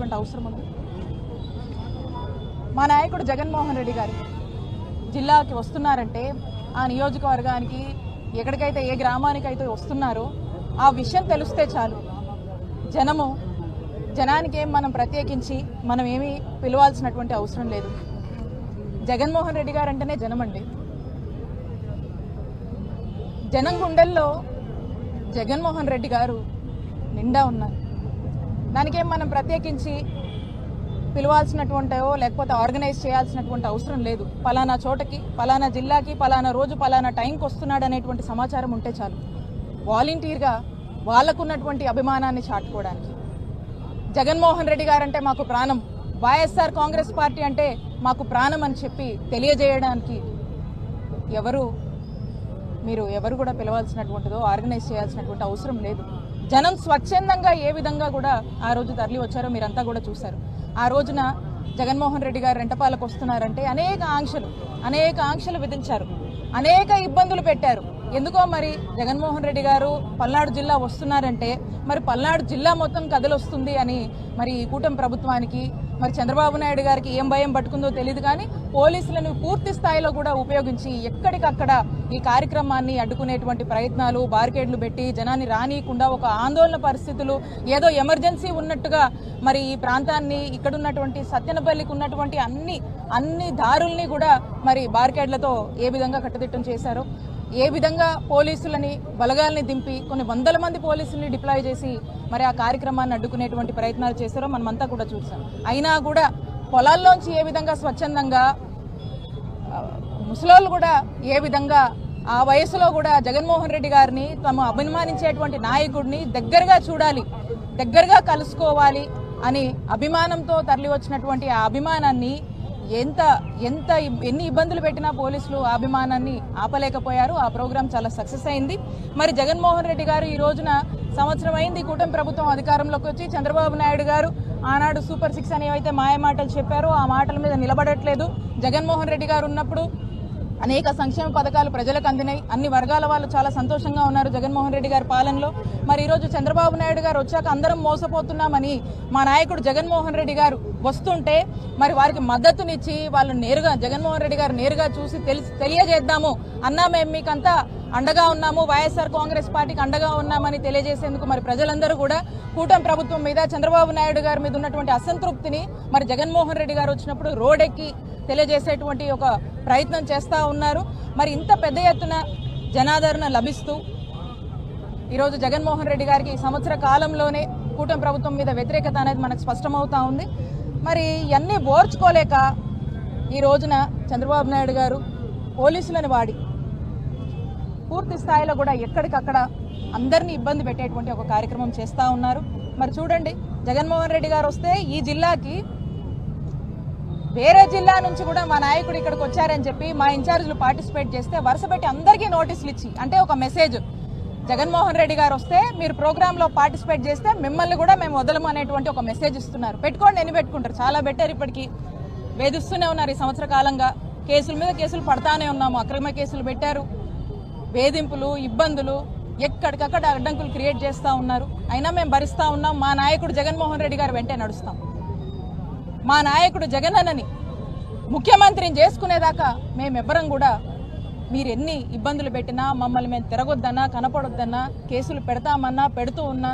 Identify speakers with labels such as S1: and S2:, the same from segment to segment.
S1: పెట్టాల్సినటువంటి అవసరం ఉంది. మా నాయకుడు జగన్మోహన్ రెడ్డి గారు జిల్లాకి వస్తున్నారంటే ఆ నియోజకవర్గానికి ఎక్కడికైతే ఏ గ్రామానికైతే వస్తున్నారో ఆ విషయం తెలిస్తే చాలు. జనానికి ఏం మనం ప్రత్యేకించి మనం ఏమీ పిలవాల్సినటువంటి అవసరం లేదు. జగన్మోహన్ రెడ్డి గారు అంటేనే జనం అండి. జనం గుండెల్లో జగన్మోహన్ రెడ్డి గారు నిండా ఉన్నారు. దానికేం మనం ప్రత్యేకించి పిలవాల్సినటువంటివో లేకపోతే ఆర్గనైజ్ చేయాల్సినటువంటి అవసరం లేదు. పలానా చోటకి, పలానా జిల్లాకి, పలానా రోజు, పలానా టైంకి వస్తున్నాడు అనేటువంటి సమాచారం ఉంటే చాలు. వాలంటీర్గా వాళ్ళకున్నటువంటి అభిమానాన్ని చాటుకోవడానికి జగన్మోహన్ రెడ్డి గారంటే మాకు ప్రాణం, వైఎస్ఆర్ కాంగ్రెస్ పార్టీ అంటే మాకు ప్రాణం అని చెప్పి తెలియజేయడానికి ఎవరు కూడా పిలవాల్సినటువంటిదో ఆర్గనైజ్ చేయాల్సినటువంటి అవసరం లేదు. జనం స్వచ్ఛందంగా ఏ విధంగా కూడా ఆ రోజు తరలి వచ్చారో మీరంతా కూడా చూశారు. ఆ రోజున జగన్మోహన్ రెడ్డి గారు రెంటపాలకు వస్తున్నారంటే అనేక ఆంక్షలు విధించారు, అనేక ఇబ్బందులు పెట్టారు. ఎందుకో మరి జగన్మోహన్ రెడ్డి గారు పల్నాడు జిల్లా వస్తున్నారంటే మరి పల్నాడు జిల్లా మొత్తం కదలొస్తుంది అని మరి ఈ కూటమి ప్రభుత్వానికి, మరి చంద్రబాబు నాయుడు గారికి ఏం భయం పట్టుకుందో తెలియదు. కానీ పోలీసులను పూర్తి స్థాయిలో కూడా ఉపయోగించి ఎక్కడికక్కడ ఈ కార్యక్రమాన్ని అడ్డుకునేటువంటి ప్రయత్నాలు, బారికేడ్లు పెట్టి జనాన్ని రానియకుండా ఒక ఆందోళన పరిస్థితులు, ఏదో ఎమర్జెన్సీ ఉన్నట్టుగా మరి ఈ ప్రాంతాన్ని, ఇక్కడున్నటువంటి సత్యనపల్లికి ఉన్నటువంటి అన్ని దారుల్ని కూడా మరి బారికేడ్లతో ఏ విధంగా కట్టుదిట్టం చేశారో, ఏ విధంగా పోలీసులని బలగాల్ని దింపి కొన్ని వందల మంది పోలీసుల్ని డిప్లాయ్ చేసి మరి ఆ కార్యక్రమాన్ని అడ్డుకునేటువంటి ప్రయత్నాలు చేశారో మనమంతా కూడా చూసాం. అయినా కూడా పొలాల్లోంచి ఏ విధంగా స్వచ్ఛందంగా ముసలోళ్ళు కూడా ఏ విధంగా ఆ వయసులో కూడా జగన్మోహన్ రెడ్డి గారిని తమ అభిమానించేటువంటి నాయకుడిని దగ్గరగా చూడాలి, దగ్గరగా కలుసుకోవాలి అని అభిమానంతో తరలి వచ్చినటువంటి ఆ అభిమానాన్ని ఎన్ని ఇబ్బందులు పెట్టినా పోలీసులు ఆ అభిమానాన్ని ఆపలేకపోయారు. ఆ ప్రోగ్రాం చాలా సక్సెస్ అయింది. మరి జగన్మోహన్ రెడ్డి గారు ఈ రోజున సంవత్సరం అయింది కూటమి ప్రభుత్వం అధికారంలోకి వచ్చి. చంద్రబాబు నాయుడు గారు ఆనాడు సూపర్ 6 అని ఏవైతే మాయమాటలు చెప్పారో ఆ మాటల మీద నిలబడట్లేదు. జగన్మోహన్ రెడ్డి గారు ఉన్నప్పుడు అనేక సంక్షేమ పథకాలు ప్రజలకు అందినాయి. అన్ని వర్గాల వాళ్ళు చాలా సంతోషంగా ఉన్నారు జగన్మోహన్ రెడ్డి గారి పాలనలో. మరి ఈరోజు చంద్రబాబు నాయుడు గారు వచ్చాక అందరం మోసపోతున్నామని మా నాయకుడు జగన్మోహన్ రెడ్డి గారు వస్తుంటే మరి వారికి మద్దతునిచ్చి వాళ్ళు నేరుగా జగన్మోహన్ రెడ్డి గారు నేరుగా చూసి తెలియజేద్దాము అన్నా, మేము మీకంతా అండగా ఉన్నాము, వైఎస్ఆర్ కాంగ్రెస్ పార్టీకి అండగా ఉన్నామని తెలియజేసేందుకు మరి ప్రజలందరూ కూడా కూటమి ప్రభుత్వం మీద, చంద్రబాబు నాయుడు గారి మీద ఉన్నటువంటి అసంతృప్తిని మరి జగన్మోహన్ రెడ్డి గారు వచ్చినప్పుడు రోడ్డెక్కి తెలియజేసేటువంటి ఒక ప్రయత్నం చేస్తూ ఉన్నారు. మరి ఇంత పెద్ద ఎత్తున జనాదరణ లభిస్తూ ఈరోజు జగన్మోహన్ రెడ్డి గారికి ఈ సంవత్సర కాలంలోనే కూటమి ప్రభుత్వం మీద వ్యతిరేకత అనేది మనకు స్పష్టమవుతా ఉంది. మరి ఇవన్నీ ఓర్చుకోలేక ఈ రోజున చంద్రబాబు నాయుడు గారు పోలీసులను వాడి పూర్తి స్థాయిలో కూడా ఎక్కడికక్కడ అందరినీ ఇబ్బంది పెట్టేటువంటి ఒక కార్యక్రమం చేస్తూ ఉన్నారు. మరి చూడండి, జగన్మోహన్ రెడ్డి గారు వస్తే ఈ జిల్లాకి వేరే జిల్లా నుంచి కూడా మా నాయకుడు ఇక్కడికి వచ్చారని చెప్పి మా ఇన్ఛార్జీలు పార్టిసిపేట్ చేస్తే వరుస పెట్టి అందరికీ నోటీసులు ఇచ్చి, అంటే ఒక మెసేజ్, జగన్మోహన్ రెడ్డి గారు వస్తే మీరు ప్రోగ్రాంలో పార్టిసిపేట్ చేస్తే మిమ్మల్ని కూడా మేము వదలము అనేటువంటి ఒక మెసేజ్ ఇస్తున్నారు. పెట్టుకోండి, ఎన్ని పెట్టుకుంటారు, చాలా బెటర్. ఇప్పటికీ వేధిస్తూనే ఉన్నారు. ఈ సంవత్సర కాలంగా కేసుల మీద కేసులు పడతానే ఉన్నాము. అక్రమ కేసులు పెట్టారు, వేధింపులు, ఇబ్బందులు, ఎక్కడికక్కడ అడ్డంకులు క్రియేట్ చేస్తూ ఉన్నారు. అయినా మేము భరిస్తూ ఉన్నాం. మా నాయకుడు జగన్మోహన్ రెడ్డి గారు వెంటే నడుస్తాం. మా నాయకుడు జగనన్నని ముఖ్యమంత్రిని చేసుకునేదాకా మేమెవ్వరం కూడా మీరు ఎన్ని ఇబ్బందులు పెట్టినా, మమ్మల్ని మేము తిరగొద్దన్నా, కనపడొద్దన్నా, కేసులు పెడతామన్నా, పెడుతూ ఉన్నా,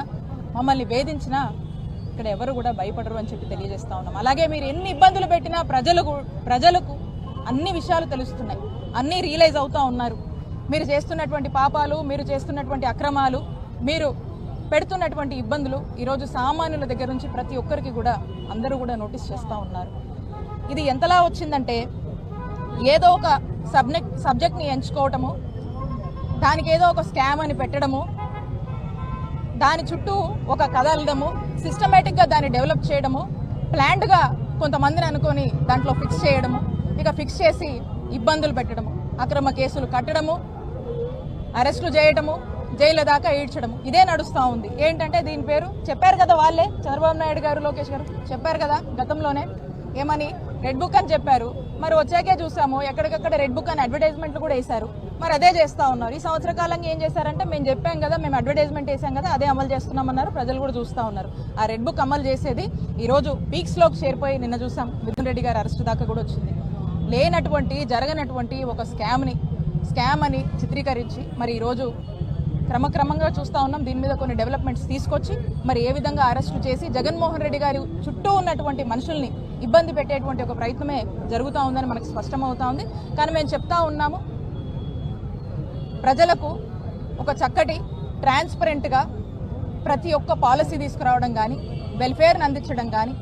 S1: మమ్మల్ని వేధించినా ఇక్కడ ఎవరు కూడా భయపడరు అని చెప్పి తెలియజేస్తా ఉన్నాం. అలాగే మీరు ఎన్ని ఇబ్బందులు పెట్టినా ప్రజలకు అన్ని విషయాలు తెలుస్తున్నాయి, అన్నీ రియలైజ్ అవుతూ ఉన్నారు. మీరు చేస్తున్నటువంటి పాపాలు, మీరు చేస్తున్నటువంటి అక్రమాలు, మీరు పెడుతున్నటువంటి ఇబ్బందులు ఈరోజు సామాన్యుల దగ్గర నుంచి ప్రతి ఒక్కరికి కూడా అందరూ కూడా నోటీస్ చేస్తూ ఉన్నారు. ఇది ఎంతలా వచ్చిందంటే ఏదో ఒక సబ్జెక్ట్ని ఎంచుకోవటము, దానికి ఏదో ఒక స్కామ్ అని పెట్టడము, దాని చుట్టూ ఒక కథ అల్లడము, సిస్టమేటిక్గా దాన్ని డెవలప్ చేయడము, ప్లాన్డ్గా కొంతమందిని అనుకొని దాంట్లో ఫిక్స్ చేయడము, ఇక ఫిక్స్ చేసి ఇబ్బందులు పెట్టడము, అక్రమ కేసులు కట్టడము, అరెస్టులు చేయడము, జైలు దాకా ఈడ్చడము, ఇదే నడుస్తూ ఉంది. ఏంటంటే దీని పేరు చెప్పారు కదా వాళ్ళే, చంద్రబాబు నాయుడు గారు, లోకేష్ గారు చెప్పారు కదా గతంలోనే, ఏమని రెడ్ బుక్ అని చెప్పారు. మరి వచ్చాకే చూసాము ఎక్కడికక్కడ రెడ్ బుక్ అని అడ్వర్టైజ్మెంట్లు కూడా వేశారు. మరి అదే చేస్తా ఉన్నారు. ఈ సంవత్సర కాలంగా ఏం చేశారంటే మేము చెప్పాం కదా, మేము అడ్వర్టైజ్మెంట్ వేసాం కదా, అదే అమలు చేస్తున్నామన్నారు. ప్రజలు కూడా చూస్తూ ఉన్నారు. ఆ రెడ్ బుక్ అమలు చేసేది ఈ రోజు పీక్స్ లోకి చేరిపోయి నిన్న చూసాం మిథున్ రెడ్డి గారి అరెస్ట్ దాకా కూడా వచ్చింది. లేనటువంటి జరగనటువంటి ఒక స్కామ్ అని చిత్రీకరించి మరి ఈరోజు క్రమక్రమంగా చూస్తూ ఉన్నాం. దీని మీద కొన్ని డెవలప్మెంట్స్ తీసుకొచ్చి మరి ఏ విధంగా అరెస్టు చేసి జగన్మోహన్ రెడ్డి గారి చుట్టూ ఉన్నటువంటి మనుషుల్ని ఇబ్బంది పెట్టేటువంటి ఒక ప్రయత్నమే జరుగుతూ ఉందని మనకు స్పష్టమవుతా ఉంది. కానీ మేము చెప్తా ఉన్నాము, ప్రజలకు ఒక చక్కటి ట్రాన్స్పరెంట్గా ప్రతి ఒక్క పాలసీ తీసుకురావడం కానీ, వెల్ఫేర్ని అందించడం కానీ,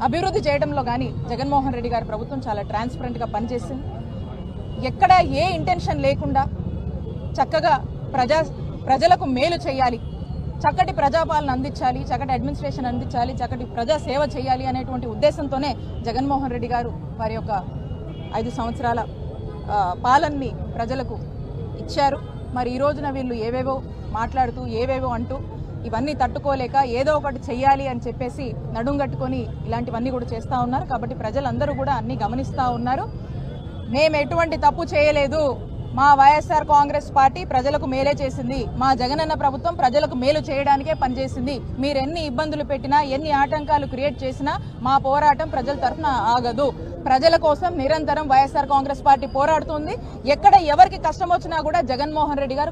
S1: అభివృద్ధి చేయడంలో కానీ జగన్మోహన్ రెడ్డి గారి ప్రభుత్వం చాలా ట్రాన్స్పరెంట్గా పనిచేసింది. ఎక్కడ ఏ ఇంటెన్షన్ లేకుండా చక్కగా ప్రజలకు మేలు చేయాలి, చక్కటి ప్రజాపాలన అందించాలి, చక్కటి అడ్మినిస్ట్రేషన్ అందించాలి, చక్కటి ప్రజా సేవ చేయాలి అనేటువంటి ఉద్దేశంతోనే జగన్మోహన్ రెడ్డి గారు వారి యొక్క 5 సంవత్సరాల పాలనని ప్రజలకు ఇచ్చారు. మరి ఈ రోజున వీళ్ళు ఏవేవో మాట్లాడుతూ ఏవేవో అంటూ ఇవన్నీ తట్టుకోలేక ఏదో ఒకటి చెయ్యాలి అని చెప్పేసి నడుంగట్టుకొని ఇలాంటివన్నీ కూడా చేస్తూ ఉన్నారు. కాబట్టి ప్రజలందరూ కూడా అన్ని గమనిస్తూ ఉన్నారు. మేము ఎటువంటి తప్పు చేయలేదు, మా వైఎస్ఆర్ కాంగ్రెస్ పార్టీ ప్రజలకు మేలే చేసింది, మా జగనన్న ప్రభుత్వం ప్రజలకు మేలు చేయడానికే పనిచేసింది. మీరు ఎన్ని ఇబ్బందులు పెట్టినా, ఎన్ని ఆటంకాలు క్రియేట్ చేసినా మా పోరాటం ప్రజల తరఫున ఆగదు. ప్రజల కోసం నిరంతరం వైఎస్ఆర్ కాంగ్రెస్ పార్టీ పోరాడుతుంది. ఎక్కడ ఎవరికి కష్టం వచ్చినా కూడా జగన్మోహన్ రెడ్డి గారు